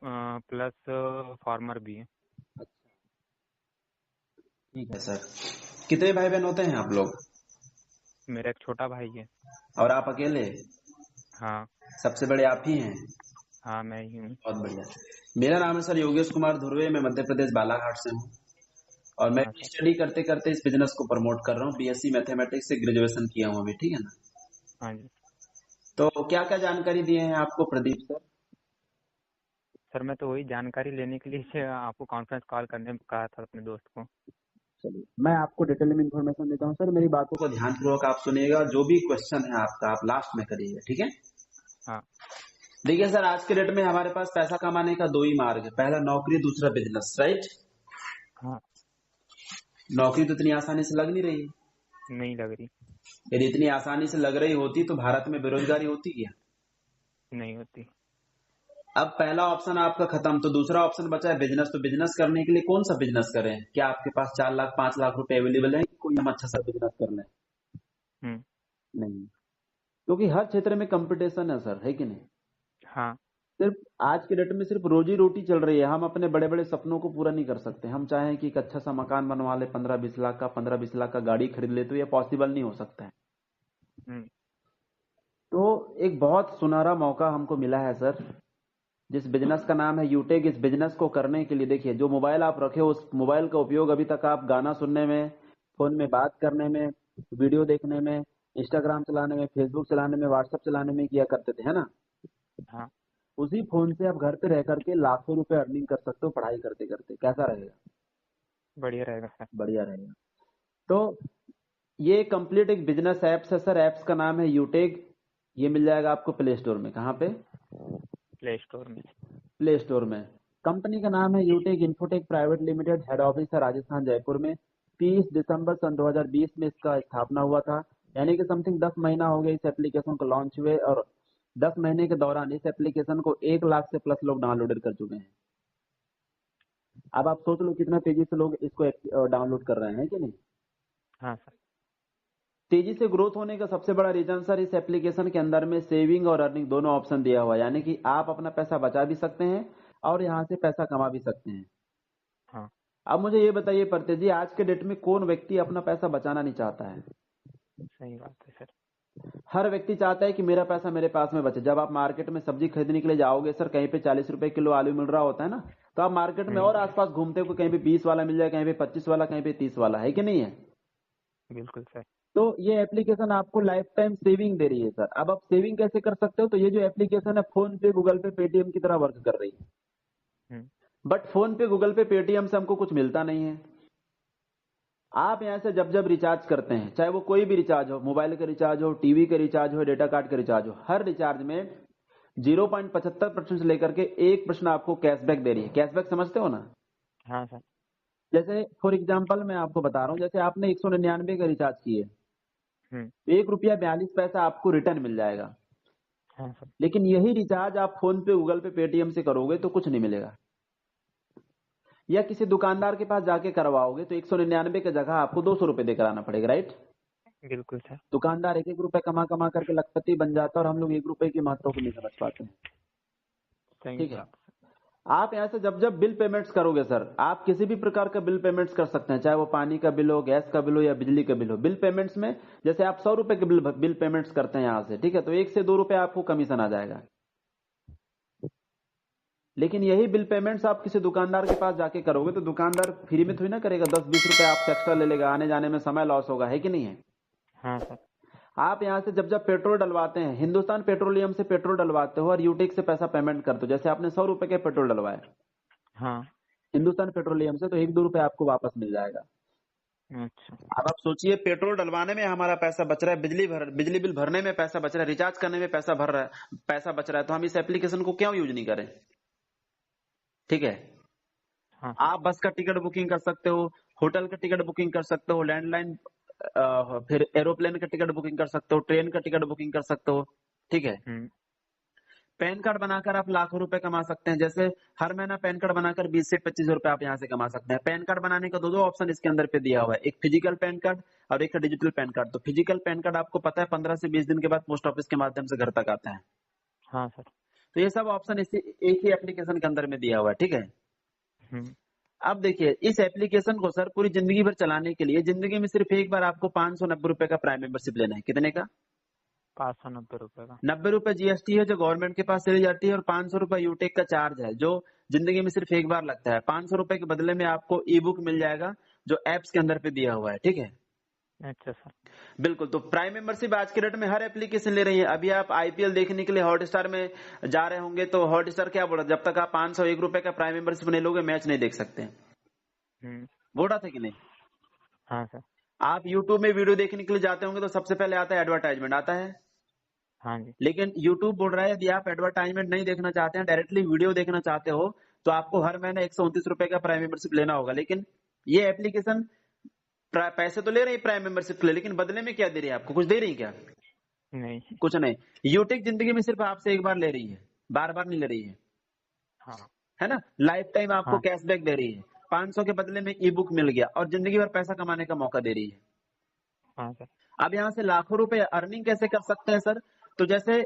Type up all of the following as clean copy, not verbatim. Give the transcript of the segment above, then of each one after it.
Plus farmer भी है। ठीक है सर। कितने भाई बहन होते हैं आप लोग? मेरा एक छोटा भाई है। और आप अकेले? हाँ। सबसे बड़े आप ही हैं? हाँ, मैं ही हूँ। बहुत बढ़िया। मेरा नाम है सर योगेश कुमार धुर्वे। मैं मध्य प्रदेश बालाघाट से हूँ और मैं हाँ सर। स्टडी करते करते इस बिजनेस को प्रमोट कर रहा हूँ। बीएससी मैथमेटिक्स से ग्रेजुएशन किया हूँ अभी, ठीक है ना? हाँ जी। तो क्या क्या जानकारी दिए हैं आपको प्रदीप सर? सर, मैं तो वही जानकारी लेने के लिए से आपको कॉन्फ्रेंस कॉल करने को कहा था अपने दोस्त को। चलिए मैं आपको डिटेल में इन्फॉर्मेशन देता हूँ सर। मेरी बातों को ध्यानपूर्वक आप सुनिएगा। जो भी क्वेश्चन है आपका आप लास्ट में करिएगा, ठीक है? हाँ। देखिए सर, आज के डेट में हमारे पास पैसा कमाने का दो ही मार्ग है। पहला नौकरी, दूसरा बिजनेस, राइट? हाँ। नौकरी तो इतनी आसानी से लग नहीं रही है। नहीं लग रही। यदि इतनी आसानी से लग रही होती तो भारत में बेरोजगारी होती क्या? नहीं होती। अब पहला ऑप्शन आपका खत्म, तो दूसरा ऑप्शन बचा है बिजनेस। तो बिजनेस करने के लिए कौन सा बिजनेस करें? क्या आपके पास 4 लाख 5 लाख रुपए अवेलेबल है कि कोई हम अच्छा सा बिजनेस कर लें? हम्म। नहीं, क्योंकि हर क्षेत्र में कंपटीशन है सर, है कि नहीं? हाँ। सिर्फ आज के डेट में सिर्फ रोजी रोटी चल रही है। हम अपने बड़े बड़े सपनों को पूरा नहीं कर सकते। हम चाहें कि एक अच्छा सा मकान बनवा ले 15-20 लाख का, 15-20 लाख का गाड़ी खरीद ले, तो ये पॉसिबल नहीं हो सकता है। हम्म। तो एक बहुत सुनहरा मौका हमको मिला है सर, जिस बिजनेस का नाम है यूटेक। इस बिजनेस को करने के लिए देखिए, जो मोबाइल आप रखे हो उस मोबाइल का उपयोग अभी तक आप गाना सुनने में, फोन में बात करने में, वीडियो देखने में, इंस्टाग्राम चलाने में, फेसबुक चलाने में, व्हाट्सएप चलाने में किया करते थे, है ना? हाँ। उसी फोन से आप घर पे रह करके लाखों रुपए अर्निंग कर सकते हो पढ़ाई करते करते। कैसा रहेगा? बढ़िया रहेगा सर। बढ़िया रहेगा। तो ये कंप्लीट एक बिजनेस ऐप्स है सर। ऐप्स का नाम है यूटेक। ये मिल जाएगा आपको प्ले स्टोर में। कहाँ पे? प्ले स्टोर में। प्ले स्टोर में। कंपनी का नाम है Utech Infotech private limited. Head office है राजस्थान जयपुर में। 30 दिसंबर सन 2020 में इसका स्थापना हुआ था। यानी कि समथिंग 10 महीना हो गया इस एप्लीकेशन को लॉन्च हुए, और 10 महीने के दौरान इस एप्लीकेशन को 1 लाख से प्लस लोग डाउनलोड कर चुके हैं। अब आप सोच लो कितना तेजी से लोग इसको डाउनलोड कर रहे हैं, कि नहीं? हाँ सर। तेजी से ग्रोथ होने का सबसे बड़ा रीजन सर, इस एप्लीकेशन के अंदर में सेविंग और अर्निंग दोनों ऑप्शन दिया हुआ है। यानी कि आप अपना पैसा बचा भी सकते हैं और यहाँ से पैसा कमा भी सकते हैं। हाँ। अब मुझे ये बताइए प्रत्यय जी, आज के डेट में कौन व्यक्ति अपना पैसा बचाना नहीं चाहता है? सही बात है सर। हर व्यक्ति चाहता है कि मेरा पैसा मेरे पास में बचे। जब आप मार्केट में सब्जी खरीदने के लिए जाओगे सर, कहीं पे 40 रुपए किलो आलू मिल रहा होता है ना, तो आप मार्केट में और आसपास घूमते हो, कहीं पे 20 वाला मिल जाए, कहीं पे 25 वाला, कहीं पे 30 वाला, है कि नहीं है? बिल्कुल सर। तो ये एप्लीकेशन आपको लाइफ टाइम सेविंग दे रही है सर। अब आप सेविंग कैसे कर सकते हो? तो ये जो एप्लीकेशन है फोन पे, गूगल पे, पेटीएम की तरह वर्क कर रही है। हम्म। बट फोन पे, गूगल पे, पेटीएम से हमको कुछ मिलता नहीं है। आप यहाँ से जब जब रिचार्ज करते हैं, चाहे वो कोई भी रिचार्ज हो, मोबाइल का रिचार्ज हो, टीवी का रिचार्ज हो, डेटा कार्ड का रिचार्ज हो, हर रिचार्ज में 0.75% से लेकर के 1% आपको कैशबैक दे रही है। कैशबैक समझते हो ना? हाँ सर। जैसे फॉर एग्जाम्पल मैं आपको बता रहा हूँ, जैसे आपने 199 का रिचार्ज किए, हम्म। तो ₹1.42 आपको रिटर्न मिल जाएगा। हाँ सर। लेकिन यही रिचार्ज आप फोन पे, गूगल पे, पेटीएम से करोगे तो कुछ नहीं मिलेगा। या किसी दुकानदार के पास जाके करवाओगे तो 199 की जगह आपको 200 रुपए देकर आना पड़ेगा, राइट? बिल्कुल सर। दुकानदार एक एक रुपए कमा कमा करके लखपति बन जाता है और हम लोग 1 रुपए की महत्व को नहीं समझ पाते हैं। सही ठीक है। बात। आप यहाँ से जब जब बिल पेमेंट्स करोगे सर, आप किसी भी प्रकार का बिल पेमेंट्स कर सकते हैं, चाहे वो पानी का बिल हो, गैस का बिल हो, या बिजली का बिल हो। बिल पेमेंट्स में जैसे आप 100 रुपए के बिल पेमेंट्स करते हैं यहाँ से, ठीक है, तो 1 से 2 रुपए आपको कमीशन आ जाएगा। लेकिन यही बिल पेमेंट्स आप किसी दुकानदार के पास जाके करोगे तो दुकानदार फ्री में थोड़ी ना करेगा। 10-20 रुपए आपसे एक्स्ट्रा ले लेगा, आने जाने में समय लॉस होगा, है कि नहीं है? हाँ सर। आप यहाँ से जब जब पेट्रोल डलवाते हैं, हिंदुस्तान पेट्रोलियम से पेट्रोल डलवाते हो और यूटेक से पैसा पेमेंट करते हो, जैसे आपने 100 रुपए के पेट्रोल डलवाए हाँ। हिंदुस्तान पेट्रोलियम से, तो 1-2 रुपए आपको वापस मिल जाएगा। अच्छा। अब आप सोचिए, पेट्रोल डलवाने में हमारा पैसा बच रहा है, बिजली बिल भरने में पैसा बच रहा है, रिचार्ज करने में पैसा बच रहा है, तो हम इस एप्लीकेशन को क्यों यूज नहीं करें? ठीक है। हाँ सर। आप बस का टिकट बुकिंग कर सकते हो, होटल का टिकट बुकिंग कर सकते हो, लैंडलाइन, फिर एरोप्लेन का टिकट बुकिंग कर सकते हो, ट्रेन का टिकट बुकिंग कर सकते हो। ठीक है। हम्म। पैन कार्ड बनाकर आप लाखों रुपए कमा सकते हैं। जैसे हर महीना पैन कार्ड बनाकर 20 से 25 रुपए आप यहाँ से कमा सकते हैं। पैन कार्ड बनाने का दो ऑप्शन इसके अंदर पे दिया हुआ है, एक फिजिकल पैन कार्ड और एक डिजिटल पैन कार्ड। तो फिजिकल पैन कार्ड आपको पता है 15 से 20 दिन के बाद पोस्ट ऑफिस के माध्यम से घर तक आता है। हाँ सर। तो ये सब ऑप्शन एक ही एप्लीकेशन के अंदर में दिया हुआ है, ठीक है। अब देखिए, इस एप्लीकेशन को सर पूरी जिंदगी भर चलाने के लिए जिंदगी में सिर्फ एक बार आपको 590 रुपए का प्राइम मेंबरशिप लेना है। कितने का? 590 रुपए का। 90 रुपए जीएसटी है जो गवर्नमेंट के पास चली जाती है, और 500 रुपए यूटेक का चार्ज है जो जिंदगी में सिर्फ एक बार लगता है। 500 रुपए के बदले में आपको ई बुक मिल जाएगा जो एप्स के अंदर पे दिया हुआ है, ठीक है। अच्छा सर। बिल्कुल। तो प्राइम मेंबरशिप आज के डेट में हर एप्लीकेशन ले रही है। अभी आप आईपीएल देखने के लिए हॉटस्टार में जा रहे होंगे तो हॉटस्टार क्या बोला, जब तक आप 501 रुपए का प्राइम मेंबरशिप नहीं लोगे मैच नहीं देख सकते। बोला था कि नहीं? हाँ सर। आप यूट्यूब में वीडियो देखने के लिए जाते होंगे तो सबसे पहले आता है एडवर्टाइजमेंट, आता है। हाँ जी। लेकिन यूट्यूब बोल रहा है यदि आप एडवर्टाइजमेंट नहीं देखना चाहते हैं, डायरेक्टली वीडियो देखना चाहते हो, तो आपको हर महीने 129 रुपए का प्राइम मेंबरशिप लेना होगा। लेकिन ये एप्लीकेशन पैसे तो ले रही है प्राइम मेंबरशिप के लिए, लेकिन बदले में क्या दे रही है आपको? कुछ दे रही है क्या? नहीं। कुछ नहीं। यूटेक जिंदगी में सिर्फ आपसे एक बार ले रही है, बार बार नहीं ले रही है, हाँ। है ना। लाइफ टाइम आपको हाँ। कैशबैक दे रही है। 500 के बदले में ई बुक मिल गया और जिंदगी भर पैसा कमाने का मौका दे रही है। हाँ सर। अब यहाँ से लाखों रुपए अर्निंग कैसे कर सकते हैं सर? तो जैसे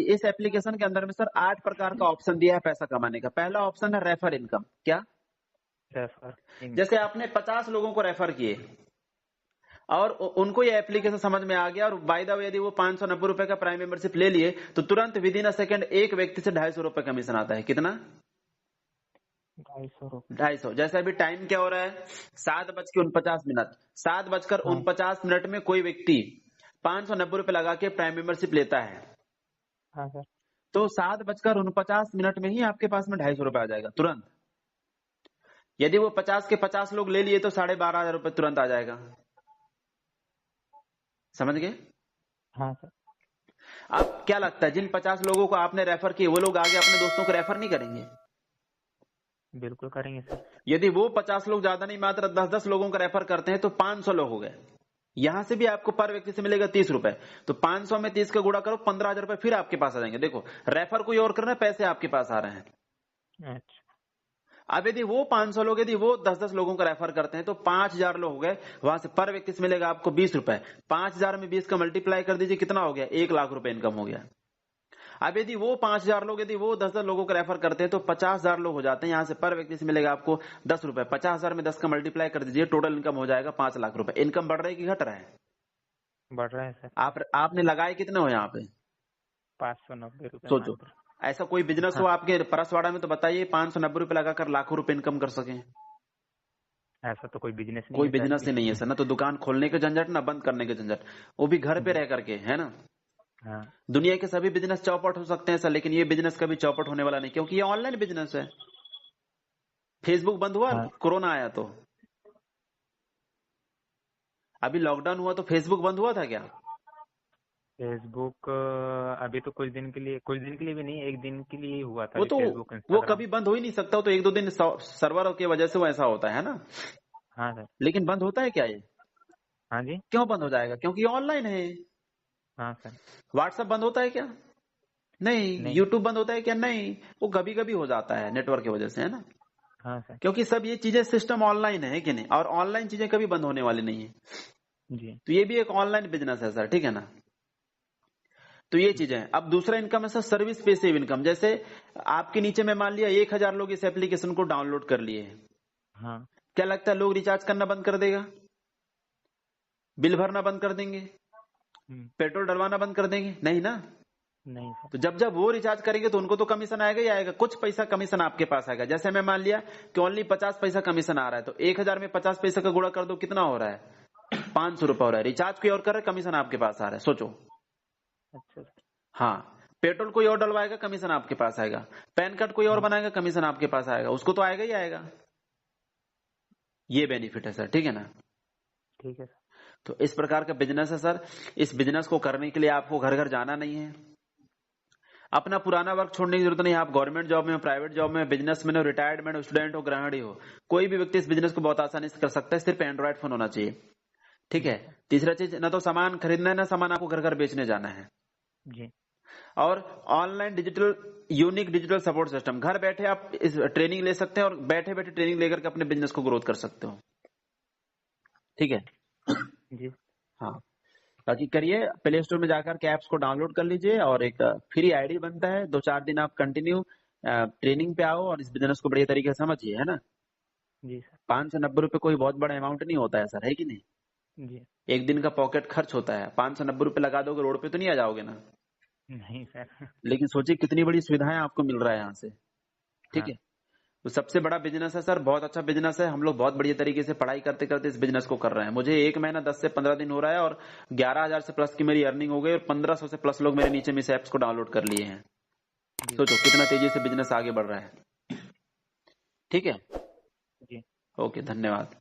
इस एप्लीकेशन के अंदर में सर 8 प्रकार का ऑप्शन दिया है पैसा कमाने का। पहला ऑप्शन है रेफर इनकम। क्या? रेफर। जैसे आपने 50 लोगों को रेफर किए और उनको ये एप्लीकेशन समझ में आ गया, और बाय द वे यदि वो 590 रुपए का प्राइम मेंबरशिप ले लिए तो तुरंत विद इन अ सेकंड एक व्यक्ति से 250 रुपए कमीशन आता है। कितना? 250 रुपए। 250। जैसे अभी टाइम क्या हो रहा है? 7:49। 7:49 में कोई व्यक्ति 590 रुपए लगा के प्राइम मेंबरशिप लेता है। हाँ सर। तो 7:49 में ही आपके पास में 250 रुपए आ जाएगा तुरंत। यदि वो 50 के 50 लोग ले लिए तो 12,500 रुपए तुरंत आ जाएगा। समझ गए? हाँ सर। अब क्या लगता है जिन 50 लोगों को आपने रेफर किए वो लोग आगे अपने दोस्तों को रेफर नहीं करेंगे? बिल्कुल करेंगे सर। यदि वो 50 लोग ज्यादा नहीं मात्र 10-10 लोगों का रेफर करते हैं तो 500 लोग हो गए। यहां से भी आपको पर व्यक्ति से मिलेगा 30 रुपए। तो 500 में 30 का गुणा करो, 15,000 रुपए फिर आपके पास आ जाएंगे। देखो, रेफर कोई और कर रहा है, पैसे आपके पास आ रहे हैं। अच्छा। अब यदि वो 500 लोग यदि वो 10-10 लोगों को रेफर करते हैं तो 5,000 लोग हो गए। वहां से पर व्यक्ति से मिलेगा आपको 20 रुपए। 5,000 में 20 का मल्टीप्लाई कर दीजिए, कितना हो गया? 1 लाख रुपए इनकम हो गया। अब यदि वो 5,000 लोग यदि वो 10-10 लोगों को रेफर करते हैं तो 50,000 लोग हो जाते हैं। यहां से पर व्यक्ति से मिलेगा आपको 10 रुपए। 50,000 में 10 का मल्टीप्लाई कर दीजिए, टोटल इनकम हो जाएगा 5 लाख रुपए। इनकम बढ़ रहा है कि घट रहा है? बढ़ रहा है सर। आपने लगाए कितने हो यहाँ पे? 590 रुपए। सोचो, ऐसा कोई बिजनेस हो आपके परसवाड़ा में तो बताइए 590 रुपए लगाकर लाखों रुपए इनकम कर सके। ऐसा तो कोई बिजनेस नहीं कोई है बिजनेस ही नहीं है सर। ना तो दुकान खोलने के झंझट, ना बंद करने के झंझट, वो भी घर पे रह करके, है ना। हाँ। दुनिया के सभी बिजनेस चौपट हो सकते हैं सर, लेकिन ये बिजनेस कभी चौपट होने वाला नहीं, क्योंकि ये ऑनलाइन बिजनेस है। फेसबुक बंद हुआ हाँ। कोरोना आया तो? अभी लॉकडाउन हुआ तो फेसबुक बंद हुआ था क्या? फेसबुक अभी तो कुछ दिन के लिए भी नहीं, एक दिन के लिए ही हुआ था वो ये तो फेसबुक वो इंस्टाग्राम। कभी बंद हो ही नहीं सकता। वो तो 1-2 दिन सर्वर की वजह से वो ऐसा होता है ना। हाँ सर। लेकिन बंद होता है क्या ये? हाँ जी। क्यों बंद हो जाएगा? क्योंकि ये ऑनलाइन है। हाँ सर। व्हाट्सएप बंद होता है क्या? नहीं। नहीं। यूट्यूब बंद होता है क्या? नहीं। वो कभी कभी हो जाता है नेटवर्क की वजह से, है ना। हाँ सर। क्योंकि सब ये चीजें सिस्टम ऑनलाइन है कि नहीं, और ऑनलाइन चीजें कभी बंद होने वाली नहीं है। जी। तो ये भी एक ऑनलाइन बिजनेस है सर, ठीक है ना। तो ये चीजें हैं। अब दूसरा इनकम है सर सर्विस पेसिव इनकम। जैसे आपके नीचे में मान लिया 1,000 लोग इस एप्लीकेशन को डाउनलोड कर लिए हैं। हाँ। क्या लगता है लोग रिचार्ज करना बंद कर देगा? बिल भरना बंद कर देंगे? पेट्रोल डलवाना बंद कर देंगे? नहीं ना। नहीं सर। तो जब जब वो रिचार्ज करेंगे तो उनको तो कमीशन आएगा ही आएगा। कुछ पैसा कमीशन आपके पास आएगा। जैसे मैं मान लिया कि ओनली 50 पैसा कमीशन आ रहा है, तो 1,000 में 50 पैसा का गुणा कर दो, कितना हो रहा है? 500 रुपए हो रहा है। रिचार्ज कोई और कर रहा है, कमीशन आपके पास आ रहा है। सोचो। अच्छा सर। हाँ, पेट्रोल कोई और डलवाएगा, कमीशन आपके पास आएगा। पैन कार्ड कोई और बनाएगा, कमीशन आपके पास आएगा। उसको तो आएगा ही आएगा। ये बेनिफिट है सर, ठीक है ना। ठीक है सर। तो इस प्रकार का बिजनेस है सर। इस बिजनेस को करने के लिए आपको घर घर जाना नहीं है, अपना पुराना वर्क छोड़ने की जरूरत नहीं है। आप गवर्नमेंट जॉब में हो, प्राइवेट जॉब में, बिजनेसमैन हो, रिटायर्ड हो, स्टूडेंट हो, गृहिणी हो, कोई भी व्यक्ति इस बिजनेस को बहुत आसानी से कर सकता है। सिर्फ एंड्रॉइड फोन होना चाहिए, ठीक है। तीसरा चीज, ना तो सामान खरीदना है, ना सामान आपको घर घर बेचने जाना है जी। और online digital unique digital support system. घर बैठे आप इस ट्रेनिंग ले सकते हैं और बैठे बैठे ट्रेनिंग लेकर के अपने बिजनेस को ग्रोथ कर सकते हो, ठीक है जी। हाँ। बाकी करिए, प्ले स्टोर में जाकर के ऐप्स को डाउनलोड कर लीजिए और एक फ्री आईडी बनता है, 2-4 दिन आप कंटिन्यू ट्रेनिंग पे आओ और इस बिजनेस को बढ़िया तरीके से समझिए, है ना। जी सर। 590 रुपये कोई बहुत बड़ा अमाउंट नहीं होता है सर, है कि नहीं। जी। एक दिन का पॉकेट खर्च होता है, 590 रुपये लगा दोगे रोड पे तो नहीं आ जाओगे ना। नहीं सर। लेकिन सोचिए कितनी बड़ी सुविधाएं आपको मिल रहा है यहाँ से, ठीक हाँ। है। तो सबसे बड़ा बिजनेस है सर, बहुत अच्छा बिजनेस है। हम लोग बहुत बढ़िया तरीके से पढ़ाई करते करते इस बिजनेस को कर रहे हैं। मुझे 1 महीना 10 से 15 दिन हो रहा है और 11,000 से प्लस की मेरी अर्निंग हो गई और 1500 से प्लस लोग मेरे नीचे में इस ऐप्स को डाउनलोड कर लिए हैं। जी सोचो सर। कितना तेजी से बिजनेस आगे बढ़ रहा है, ठीक है। जी। ओके, धन्यवाद।